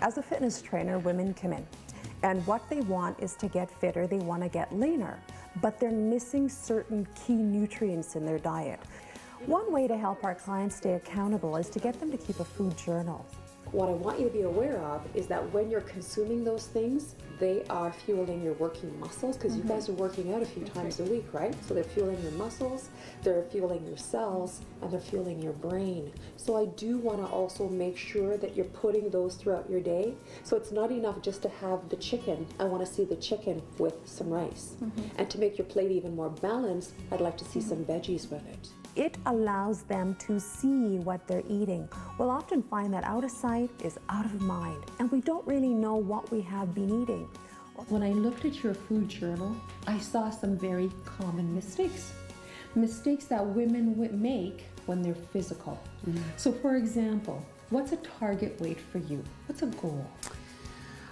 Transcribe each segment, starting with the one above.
As a fitness trainer, women come in, and what they want is to get fitter, they want to get leaner, but they're missing certain key nutrients in their diet. One way to help our clients stay accountable is to get them to keep a food journal. What I want you to be aware of is that when you're consuming those things, they are fueling your working muscles, because you guys are working out a few times a week, right? So they're fueling your muscles, they're fueling your cells, and they're fueling your brain. So I do want to also make sure that you're putting those throughout your day. So it's not enough just to have the chicken. I want to see the chicken with some rice. And to make your plate even more balanced, I'd like to see some veggies with it. It allows them to see what they're eating. We'll often find that out of sight is out of mind, and we don't really know what we have been eating. When I looked at your food journal, I saw some very common mistakes. Mistakes that women make when they're physical. So for example, what's a target weight for you? What's a goal?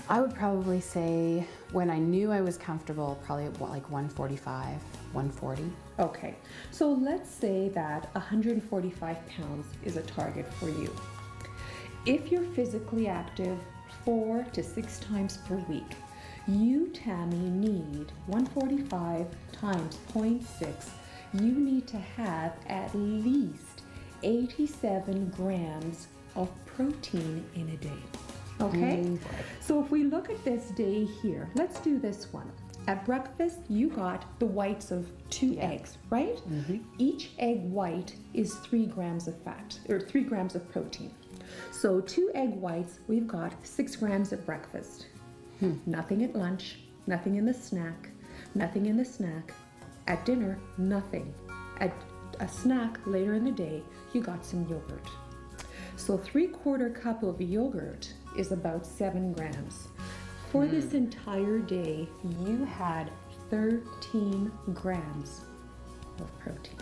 I would probably say when I knew I was comfortable, probably like 145, 140. Okay, so let's say that 145 pounds is a target for you. If you're physically active 4 to 6 times per week, you, Tammy, need 145 times 0.6. You need to have at least 87 grams of protein in a day. Okay, so if we look at this day here, let's do this one. At breakfast, you got the whites of 2 eggs, right? Each egg white is 3 grams of fat, or 3 grams of protein. So 2 egg whites, we've got 6 grams at breakfast. Nothing at lunch, nothing in the snack, nothing in the snack. At dinner, nothing. At a snack later in the day, you got some yogurt. So 3/4 cup of yogurt is about 7 grams. For this entire day, you had 13 grams of protein.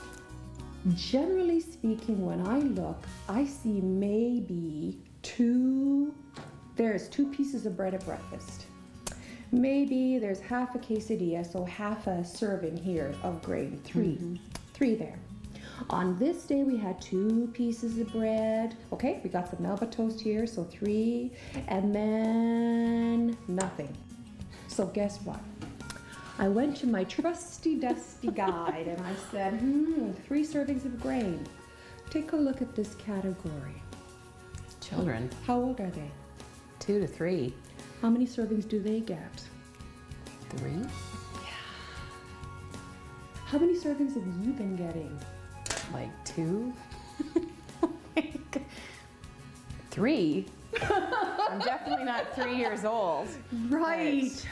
Generally speaking, when I look, I see maybe there's 2 pieces of bread at breakfast. Maybe there's half a quesadilla, so half a serving here of grain, 3 there. On this day, we had 2 pieces of bread. Okay, we got some Melba toast here, so 3, and then nothing. So guess what? I went to my trusty dusty guide and I said, 3 servings of grain. Take a look at this category. Children. How old are they? 2 to 3. How many servings do they get? 3. How many servings have you been getting? Like 2. 3. I'm definitely not 3 years old. Right.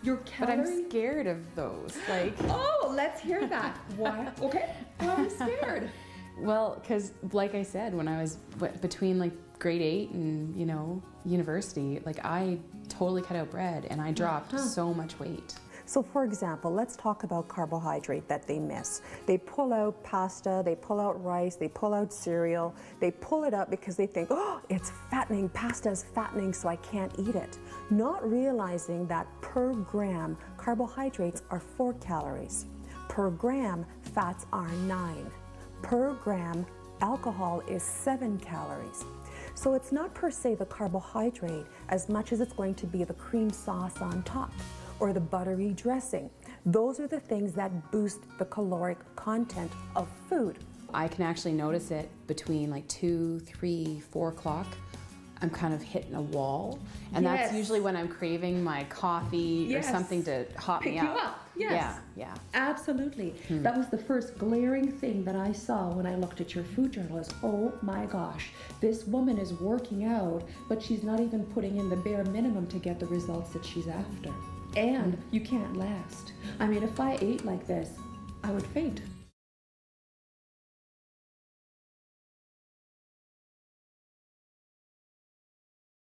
Your But calorie. I'm scared of those. Like. Oh, let's hear that. Why? Okay. Why are you scared? Well, because like I said, when I was between like grade 8 and university, like I totally cut out bread and I dropped so much weight. So for example, let's talk about carbohydrate that they miss. They pull out pasta, they pull out rice, they pull out cereal, they pull it up because they think, oh, it's fattening, pasta is fattening, so I can't eat it. Not realizing that per gram, carbohydrates are 4 calories. Per gram, fats are 9. Per gram, alcohol is 7 calories. So it's not per se the carbohydrate as much as it's going to be the cream sauce on top or the buttery dressing. Those are the things that boost the caloric content of food. I can actually notice it between like 2, 3, 4 o'clock. I'm kind of hitting a wall. And that's usually when I'm craving my coffee or something to hot me up. Pick you up, yes. Yeah. Absolutely. That was the first glaring thing that I saw when I looked at your food journal is, oh my gosh, this woman is working out, but she's not even putting in the bare minimum to get the results that she's after. And you can't last. I mean, if I ate like this, I would faint.